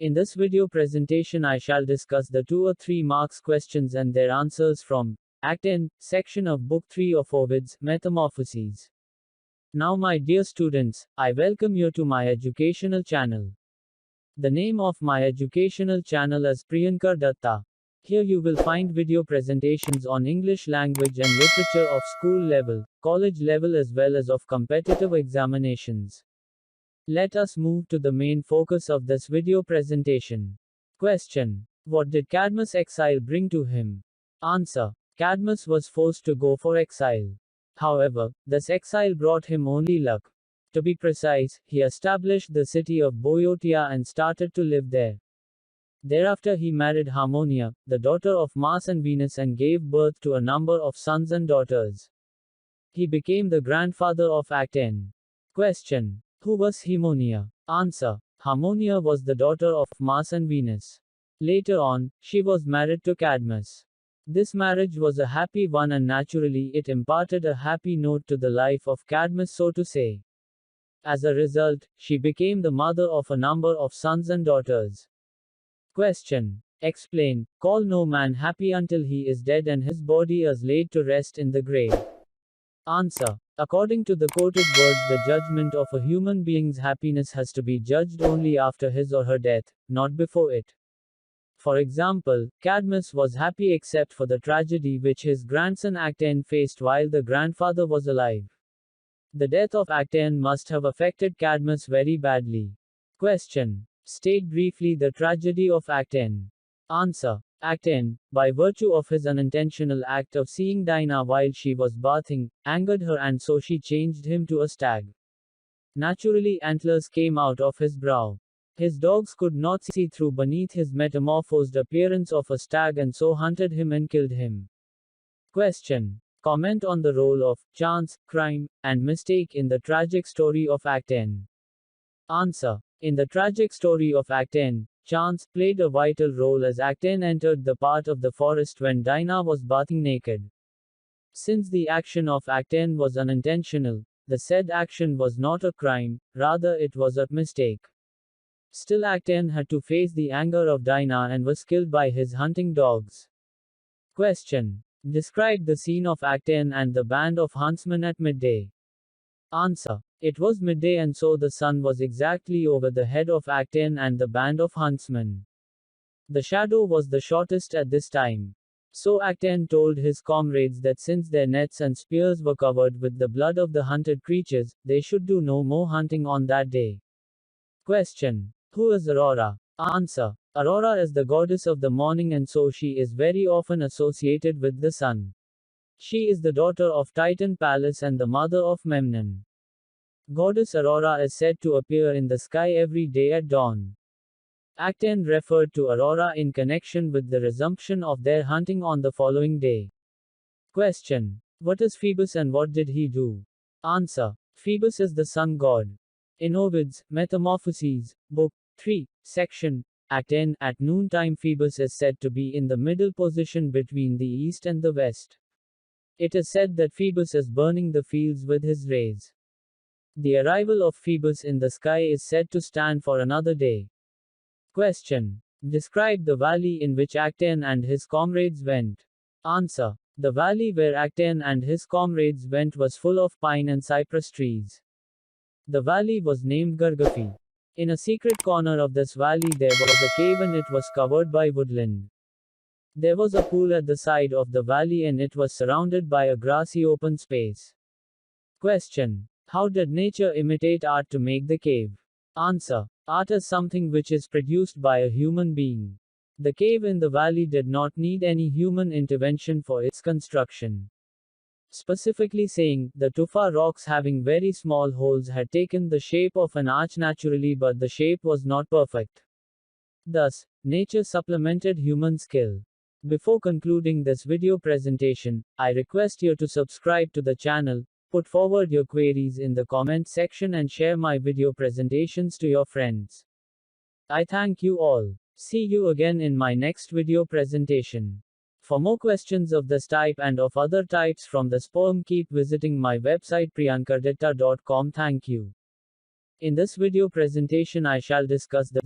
In this video presentation I shall discuss the 2 or 3 marks questions and their answers from Actaeon section of Book 3 of Ovid's Metamorphoses. Now my dear students, I welcome you to my educational channel. The name of my educational channel is Priyankar Datta. Here you will find video presentations on English language and literature of school level, college level as well as of competitive examinations. Let us move to the main focus of this video presentation. Question. What did Cadmus' exile bring to him? Answer. Cadmus was forced to go for exile. However, this exile brought him only luck. To be precise, he established the city of Boeotia and started to live there. Thereafter he married Harmonia, the daughter of Mars and Venus, and gave birth to a number of sons and daughters. He became the grandfather of Actaeon. Question. Who was Harmonia? Answer. Harmonia was the daughter of Mars and Venus. Later on, she was married to Cadmus. This marriage was a happy one and naturally it imparted a happy note to the life of Cadmus, so to say. As a result, she became the mother of a number of sons and daughters. Question. Explain. Call no man happy until he is dead and his body is laid to rest in the grave. Answer. According to the quoted words, the judgment of a human being's happiness has to be judged only after his or her death, not before it. For example, Cadmus was happy except for the tragedy which his grandson Actaeon faced while the grandfather was alive. The death of Actaeon must have affected Cadmus very badly. Question. State briefly the tragedy of Actaeon. Answer. Actaeon, by virtue of his unintentional act of seeing Dinah while she was bathing, angered her and so she changed him to a stag. Naturally antlers came out of his brow. His dogs could not see through beneath his metamorphosed appearance of a stag and so hunted him and killed him. Question. Comment on the role of chance, crime, and mistake in the tragic story of Actaeon. Answer. In the tragic story of Actaeon, chance played a vital role as Actaeon entered the part of the forest when Dinah was bathing naked. Since the action of Actaeon was unintentional, the said action was not a crime, rather it was a mistake. Still Actaeon had to face the anger of Dinah and was killed by his hunting dogs. Question. Describe the scene of Actaeon and the band of huntsmen at midday. Answer. It was midday and so the sun was exactly over the head of Actaeon and the band of huntsmen. The shadow was the shortest at this time. So Actaeon told his comrades that since their nets and spears were covered with the blood of the hunted creatures, they should do no more hunting on that day. Question. Who is Aurora? Answer. Aurora is the goddess of the morning and so she is very often associated with the sun. She is the daughter of Titan Pallas and the mother of Memnon. Goddess Aurora is said to appear in the sky every day at dawn. Actaeon referred to Aurora in connection with the resumption of their hunting on the following day. Question. What is Phoebus and what did he do? Answer. Phoebus is the sun god. In Ovid's Metamorphoses Book 3, Section, Actaeon, at noontime Phoebus is said to be in the middle position between the east and the west. It is said that Phoebus is burning the fields with his rays. The arrival of Phoebus in the sky is said to stand for another day. Question. Describe the valley in which Actaeon and his comrades went. Answer. The valley where Actaeon and his comrades went was full of pine and cypress trees. The valley was named Gargaphi. In a secret corner of this valley there was a cave and it was covered by woodland. There was a pool at the side of the valley and it was surrounded by a grassy open space. Question. How did nature imitate art to make the cave? Answer. Art is something which is produced by a human being. The cave in the valley did not need any human intervention for its construction. Specifically saying, the tufa rocks having very small holes had taken the shape of an arch naturally but the shape was not perfect. Thus, nature supplemented human skill. Before concluding this video presentation, I request you to subscribe to the channel, put forward your queries in the comment section and share my video presentations to your friends. I thank you all. See you again in my next video presentation. For more questions of this type and of other types from this poem, keep visiting my website priyankardatta.com. Thank you. In this video presentation I shall discuss the